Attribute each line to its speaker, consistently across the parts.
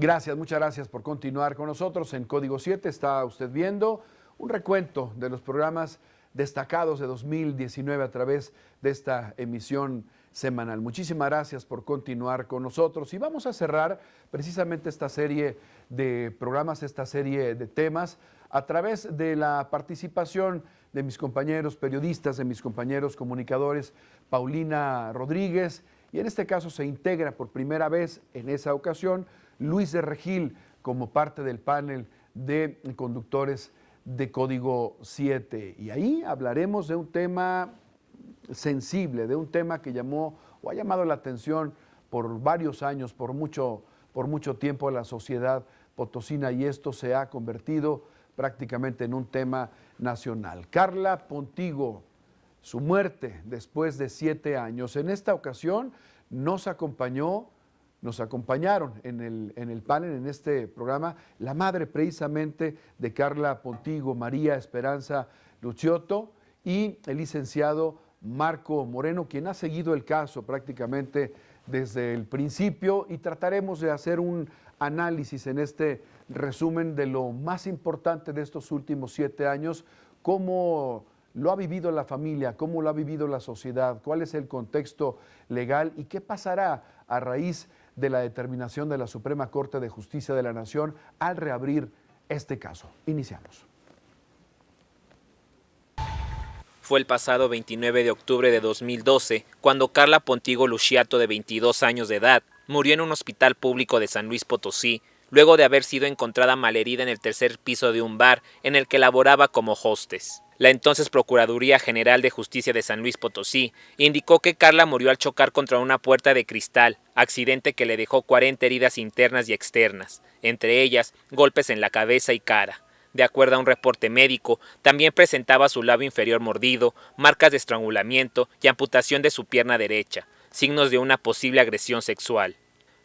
Speaker 1: Gracias, muchas gracias por continuar con nosotros. En Código 7 está usted viendo un recuento de los programas destacados de 2019 a través de esta emisión semanal. Muchísimas gracias por continuar con nosotros y vamos a cerrar precisamente esta serie de programas, esta serie de temas a través de la participación de mis compañeros periodistas, de mis compañeros comunicadores, Paulina Rodríguez, y en este caso se integra por primera vez en esa ocasión Luis de Regil como parte del panel de conductores de Código 7. Y ahí hablaremos de un tema sensible, de un tema que llamó o ha llamado la atención por varios años, por mucho tiempo a la sociedad potosina, y esto se ha convertido prácticamente en un tema nacional. Carla Pontigo, su muerte después de 7 años. En esta ocasión nos acompañaron en el panel, en este programa, la madre precisamente de Carla Pontigo, María Esperanza Luciotto, y el licenciado Marco Moreno, quien ha seguido el caso prácticamente desde el principio, y trataremos de hacer un análisis en este resumen de lo más importante de estos últimos 7 años, cómo lo ha vivido la familia, cómo lo ha vivido la sociedad, cuál es el contexto legal y qué pasará a raíz de la determinación de la Suprema Corte de Justicia de la Nación al reabrir este caso. Iniciamos.
Speaker 2: Fue el pasado 29 de octubre de 2012 cuando Carla Pontigo Luciotto, de 22 años de edad, murió en un hospital público de San Luis Potosí, luego de haber sido encontrada malherida en el tercer piso de un bar en el que laboraba como hostess. La entonces Procuraduría General de Justicia de San Luis Potosí indicó que Carla murió al chocar contra una puerta de cristal, accidente que le dejó 40 heridas internas y externas, entre ellas golpes en la cabeza y cara. De acuerdo a un reporte médico, también presentaba su labio inferior mordido, marcas de estrangulamiento y amputación de su pierna derecha, signos de una posible agresión sexual.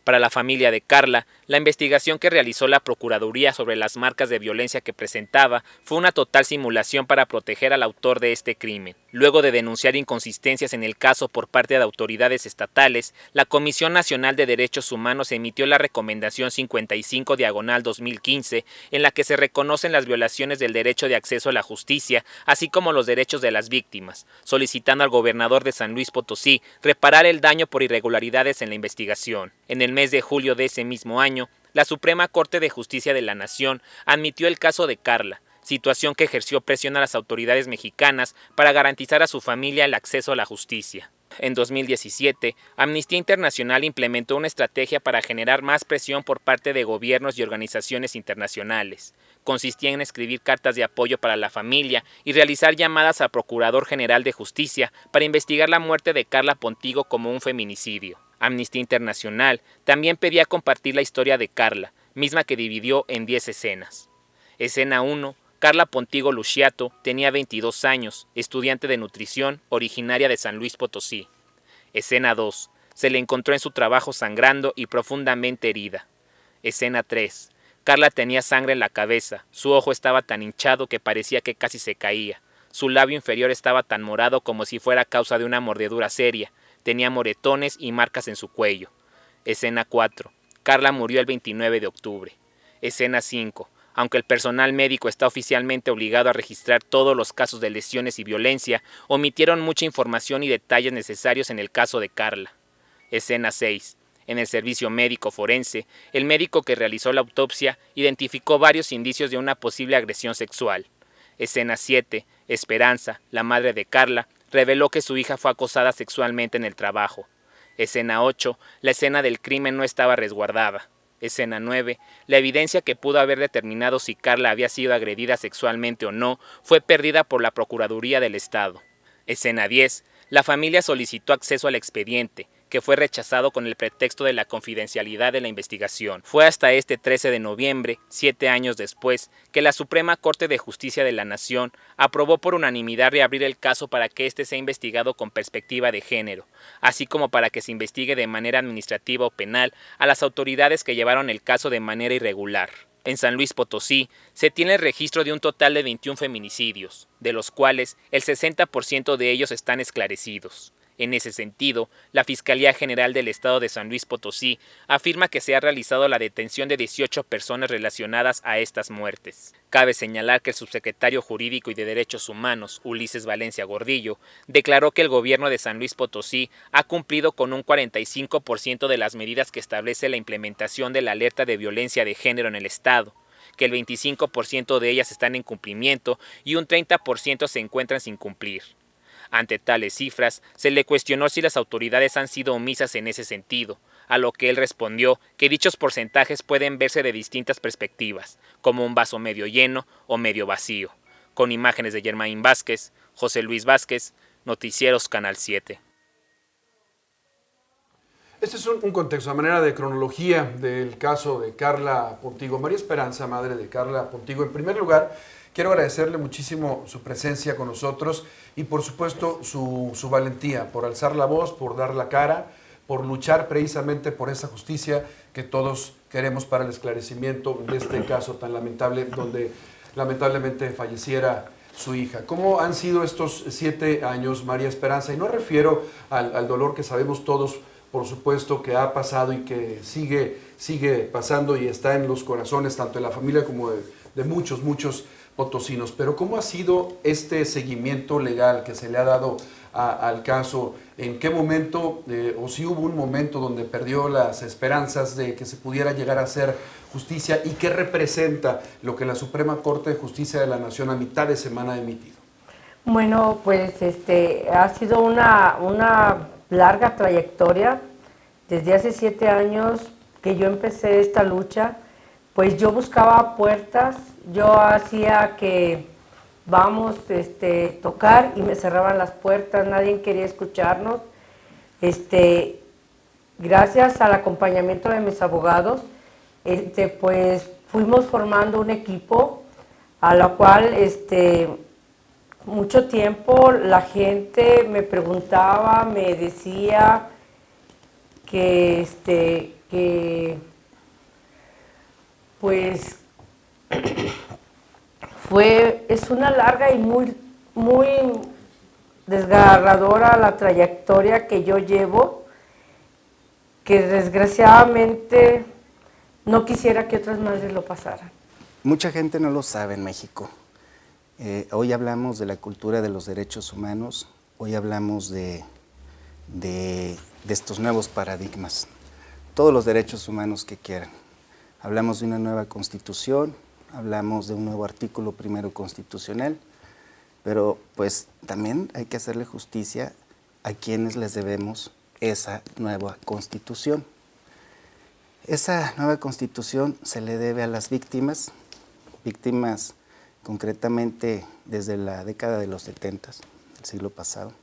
Speaker 2: Para la familia de Carla, la investigación que realizó la Procuraduría sobre las marcas de violencia que presentaba fue una total simulación para proteger al autor de este crimen. Luego de denunciar inconsistencias en el caso por parte de autoridades estatales, la Comisión Nacional de Derechos Humanos emitió la Recomendación 55/2015, en la que se reconocen las violaciones del derecho de acceso a la justicia, así como los derechos de las víctimas, solicitando al gobernador de San Luis Potosí reparar el daño por irregularidades en la investigación. En el mes de julio de ese mismo año, la Suprema Corte de Justicia de la Nación admitió el caso de Carla, situación que ejerció presión a las autoridades mexicanas para garantizar a su familia el acceso a la justicia. En 2017, Amnistía Internacional implementó una estrategia para generar más presión por parte de gobiernos y organizaciones internacionales. Consistía en escribir cartas de apoyo para la familia y realizar llamadas al Procurador General de Justicia para investigar la muerte de Carla Pontigo como un feminicidio. Amnistía Internacional también pedía compartir la historia de Carla, misma que dividió en 10 escenas. Escena 1. Carla Pontigo Luciotto tenía 22 años, estudiante de nutrición, originaria de San Luis Potosí. Escena 2. Se le encontró en su trabajo sangrando y profundamente herida. Escena 3. Carla tenía sangre en la cabeza, su ojo estaba tan hinchado que parecía que casi se caía. Su labio inferior estaba tan morado como si fuera causa de una mordedura seria. Tenía moretones y marcas en su cuello. Escena 4. Carla murió el 29 de octubre. Escena 5. Aunque el personal médico está oficialmente obligado a registrar todos los casos de lesiones y violencia, omitieron mucha información y detalles necesarios en el caso de Carla. Escena 6. En el servicio médico forense, el médico que realizó la autopsia identificó varios indicios de una posible agresión sexual. Escena 7. Esperanza, la madre de Carla, reveló que su hija fue acosada sexualmente en el trabajo. Escena 8. La escena del crimen no estaba resguardada. Escena 9. La evidencia que pudo haber determinado si Carla había sido agredida sexualmente o no fue perdida por la Procuraduría del Estado. Escena 10. La familia solicitó acceso al expediente, que fue rechazado con el pretexto de la confidencialidad de la investigación. Fue hasta este 13 de noviembre, 7 años después, que la Suprema Corte de Justicia de la Nación aprobó por unanimidad reabrir el caso para que éste sea investigado con perspectiva de género, así como para que se investigue de manera administrativa o penal a las autoridades que llevaron el caso de manera irregular. En San Luis Potosí se tiene el registro de un total de 21 feminicidios, de los cuales el 60% de ellos están esclarecidos. En ese sentido, la Fiscalía General del Estado de San Luis Potosí afirma que se ha realizado la detención de 18 personas relacionadas a estas muertes. Cabe señalar que el subsecretario Jurídico y de Derechos Humanos, Ulises Valencia Gordillo, declaró que el gobierno de San Luis Potosí ha cumplido con un 45% de las medidas que establece la implementación de la alerta de violencia de género en el Estado, que el 25% de ellas están en cumplimiento y un 30% se encuentran sin cumplir. Ante tales cifras, se le cuestionó si las autoridades han sido omisas en ese sentido, a lo que él respondió que dichos porcentajes pueden verse de distintas perspectivas, como un vaso medio lleno o medio vacío. Con imágenes de Germain Vázquez, José Luis Vázquez, Noticieros Canal 7.
Speaker 1: Este es un contexto, a manera de cronología del caso de Carla Pontigo. María Esperanza, madre de Carla Pontigo. En primer lugar, quiero agradecerle muchísimo su presencia con nosotros y por supuesto su valentía por alzar la voz, por dar la cara, por luchar precisamente por esa justicia que todos queremos para el esclarecimiento de este caso tan lamentable, donde lamentablemente falleciera su hija. ¿Cómo han sido estos 7 años, María Esperanza? Y no refiero al dolor que sabemos todos, por supuesto, que ha pasado y que sigue pasando y está en los corazones, tanto de la familia como de muchos potosinos. Pero ¿cómo ha sido este seguimiento legal que se le ha dado al caso? ¿En qué momento, o si hubo un momento donde perdió las esperanzas de que se pudiera llegar a hacer justicia? ¿Y qué representa lo que la Suprema Corte de Justicia de la Nación a mitad de semana ha emitido?
Speaker 3: Bueno, pues ha sido una larga trayectoria. Desde hace 7 años que yo empecé esta lucha, pues yo buscaba puertas, yo hacía que vamos tocar y me cerraban las puertas, nadie quería escucharnos. Gracias al acompañamiento de mis abogados, pues fuimos formando un equipo a la cual mucho tiempo la gente me preguntaba, me decía que pues es una larga y muy desgarradora la trayectoria que yo llevo, que desgraciadamente no quisiera que otras madres lo pasaran.
Speaker 4: Mucha gente no lo sabe en México. Hoy hablamos de la cultura de los derechos humanos, hoy hablamos de estos nuevos paradigmas, todos los derechos humanos que quieran. Hablamos de una nueva constitución, hablamos de un nuevo artículo primero constitucional, pero pues también hay que hacerle justicia a quienes les debemos esa nueva constitución. Esa nueva constitución se le debe a las víctimas concretamente desde la década de los 70 del siglo pasado,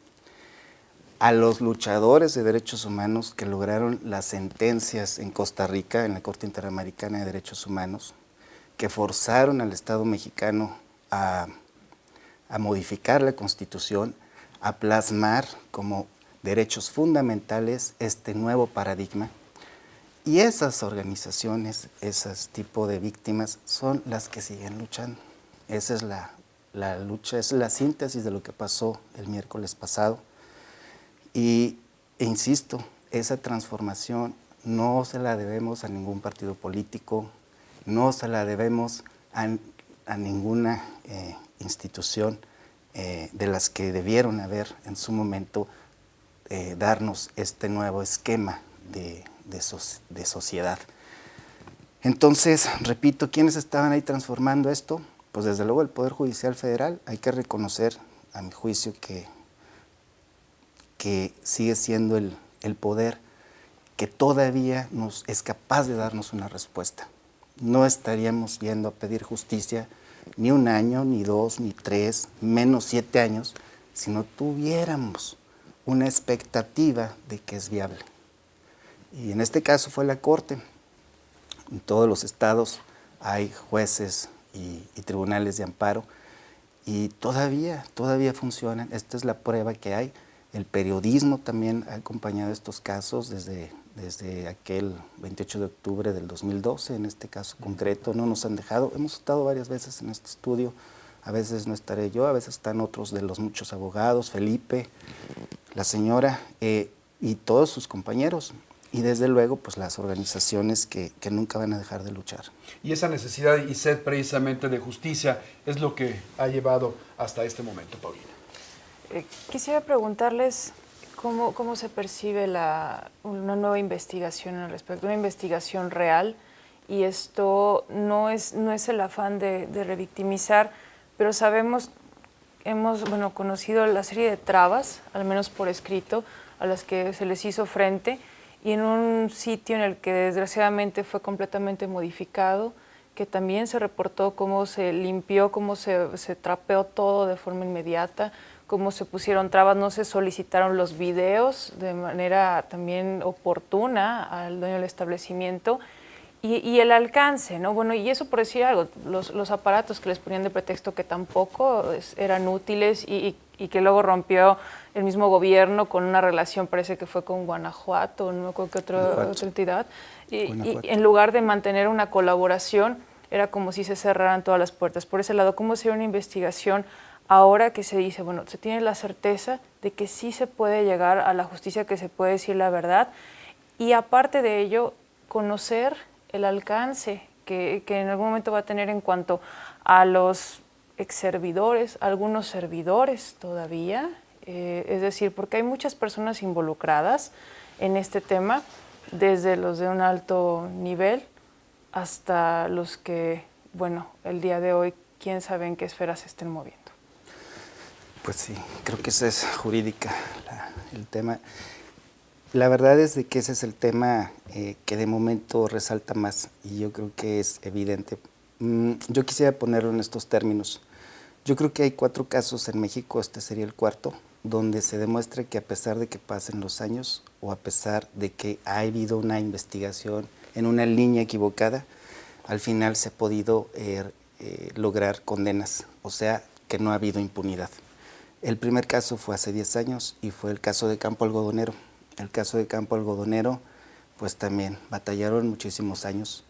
Speaker 4: a los luchadores de derechos humanos que lograron las sentencias en Costa Rica, en la Corte Interamericana de Derechos Humanos, que forzaron al Estado mexicano a modificar la Constitución, a plasmar como derechos fundamentales este nuevo paradigma. Y esas organizaciones, esos tipos de víctimas, son las que siguen luchando. Esa es la lucha, es la síntesis de lo que pasó el miércoles pasado. E insisto, esa transformación no se la debemos a ningún partido político, no se la debemos a ninguna institución de las que debieron haber en su momento darnos este nuevo esquema de sociedad. Entonces, repito, ¿quiénes estaban ahí transformando esto? Pues desde luego el Poder Judicial Federal. Hay que reconocer, a mi juicio, que sigue siendo el poder que todavía es capaz de darnos una respuesta. No estaríamos yendo a pedir justicia ni 1 año, ni 2, ni 3, menos 7 años, si no tuviéramos una expectativa de que es viable. Y en este caso fue la Corte. En todos los estados hay jueces y tribunales de amparo y todavía funcionan. Esta es la prueba que hay. El periodismo también ha acompañado estos casos desde aquel 28 de octubre del 2012, en este caso concreto, no nos han dejado. Hemos estado varias veces en este estudio, a veces no estaré yo, a veces están otros de los muchos abogados, Felipe, la señora y todos sus compañeros. Y desde luego, pues las organizaciones que nunca van a dejar de luchar.
Speaker 1: Y esa necesidad y sed precisamente de justicia es lo que ha llevado hasta este momento, Paulina.
Speaker 5: Quisiera preguntarles cómo se percibe una nueva investigación al respecto, una investigación real, y esto no es el afán de revictimizar, pero sabemos, hemos conocido la serie de trabas, al menos por escrito, a las que se les hizo frente, y en un sitio en el que desgraciadamente fue completamente modificado, que también se reportó cómo se limpió, cómo se trapeó todo de forma inmediata, cómo se pusieron trabas, no se solicitaron los videos de manera también oportuna al dueño del establecimiento, y el alcance, ¿no? Bueno, y eso por decir algo, los aparatos que les ponían de pretexto que tampoco eran útiles y que luego rompió el mismo gobierno con una relación, parece que fue con Guanajuato, no me acuerdo qué otra entidad, y en lugar de mantener una colaboración, era como si se cerraran todas las puertas. Por ese lado, ¿cómo sería una investigación ahora que se dice, bueno, se tiene la certeza de que sí se puede llegar a la justicia, que se puede decir la verdad, y aparte de ello, conocer el alcance que en algún momento va a tener en cuanto a los exservidores, algunos servidores todavía, es decir, porque hay muchas personas involucradas en este tema, desde los de un alto nivel hasta los que, bueno, el día de hoy, quién sabe en qué esferas se estén moviendo.
Speaker 4: Pues sí, creo que esa es jurídica el tema. La verdad es de que ese es el tema que de momento resalta más y yo creo que es evidente. Yo quisiera ponerlo en estos términos. Yo creo que hay 4 casos en México, este sería el 4º, donde se demuestra que a pesar de que pasen los años o a pesar de que ha habido una investigación en una línea equivocada, al final se ha podido lograr condenas, o sea, que no ha habido impunidad. El primer caso fue hace 10 años y fue el caso de Campo Algodonero. El caso de Campo Algodonero, pues también batallaron muchísimos años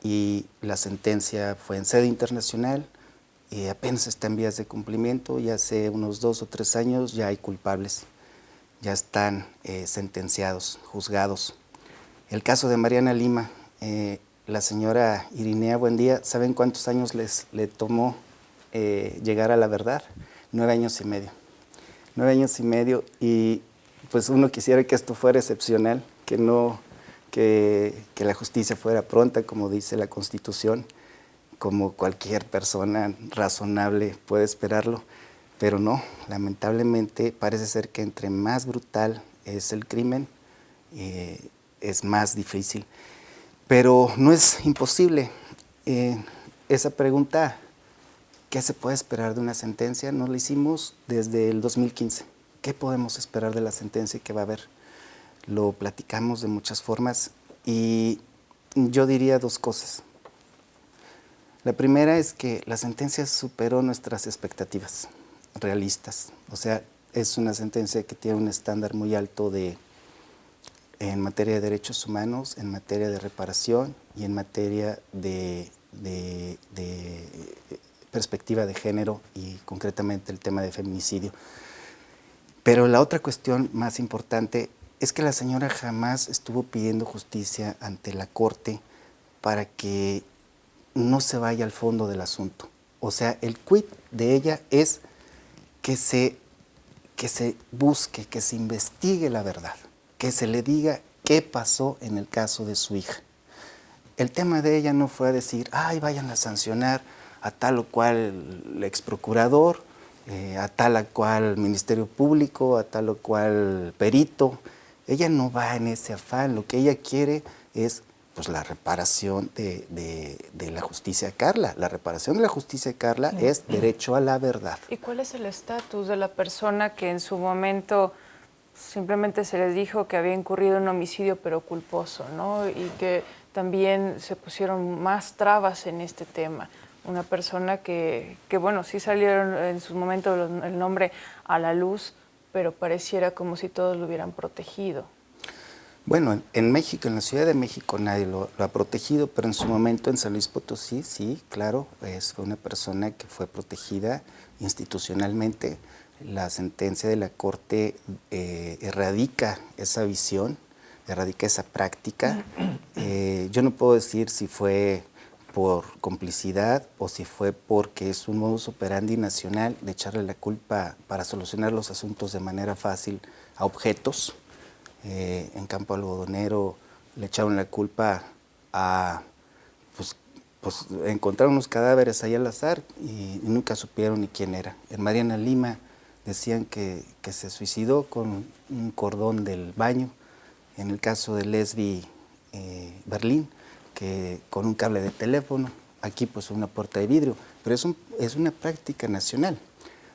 Speaker 4: y la sentencia fue en sede internacional y apenas está en vías de cumplimiento, y hace unos 2 o 3 años ya hay culpables, ya están sentenciados, juzgados. El caso de Mariana Lima, la señora Irinea Buendía, ¿saben cuántos años le tomó llegar a la verdad? 9 años y medio. 9 años y medio, y pues uno quisiera que esto fuera excepcional, que la justicia fuera pronta, como dice la Constitución, como cualquier persona razonable puede esperarlo, pero no, lamentablemente parece ser que entre más brutal es el crimen, es más difícil. Pero no es imposible. Esa pregunta, ¿qué se puede esperar de una sentencia? Nos la hicimos desde el 2015. ¿Qué podemos esperar de la sentencia que va a haber? Lo platicamos de muchas formas y yo diría 2 cosas. La primera es que la sentencia superó nuestras expectativas realistas. O sea, es una sentencia que tiene un estándar muy alto en materia de derechos humanos, en materia de reparación y en materia de perspectiva de género y concretamente el tema de feminicidio. Pero la otra cuestión más importante es que la señora jamás estuvo pidiendo justicia ante la Corte para que no se vaya al fondo del asunto. O sea, el quid de ella es que se busque, que se investigue la verdad, que se le diga qué pasó en el caso de su hija. El tema de ella no fue a decir, ay, vayan a sancionar a tal o cual el exprocurador, a tal o cual Ministerio Público, a tal o cual perito. Ella no va en ese afán, lo que ella quiere es pues, la reparación de la justicia de Carla. La reparación de la justicia de Carla es derecho a la verdad.
Speaker 5: ¿Y cuál es el estatus de la persona que en su momento simplemente se les dijo que había incurrido en un homicidio pero culposo, ¿no? Y que también se pusieron más trabas en este tema? Una persona que bueno, sí salieron en su momento el nombre a la luz, pero pareciera como si todos lo hubieran protegido.
Speaker 4: Bueno, en México, en la Ciudad de México nadie lo ha protegido, pero en su momento en San Luis Potosí, sí, claro, fue una persona que fue protegida institucionalmente. la sentencia de la Corte erradica esa visión, erradica esa práctica. Yo no puedo decir si fue por complicidad o si fue porque es un modus operandi nacional de echarle la culpa para solucionar los asuntos de manera fácil a objetos. En Campo Algodonero le echaron la culpa a, pues encontraron unos cadáveres ahí al azar y nunca supieron ni quién era. En Mariana Lima decían que se suicidó con un cordón del baño. En el caso de Lesbi Berlín, que con un cable de teléfono, aquí pues una puerta de vidrio, pero es una práctica nacional.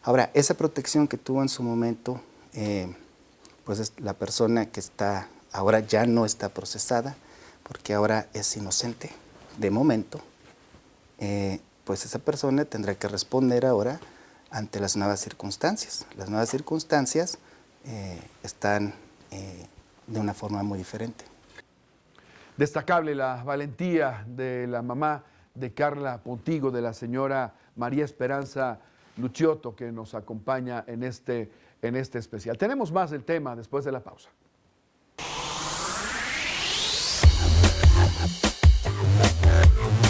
Speaker 4: Ahora, esa protección que tuvo en su momento, pues es la persona que está, ahora ya no está procesada, porque ahora es inocente, de momento, pues esa persona tendrá que responder ahora ante las nuevas circunstancias. Las nuevas circunstancias están de una forma muy diferente.
Speaker 1: Destacable la valentía de la mamá de Carla Pontigo, de la señora María Esperanza Luchiotto, que nos acompaña en este especial. Tenemos más del tema después de la pausa.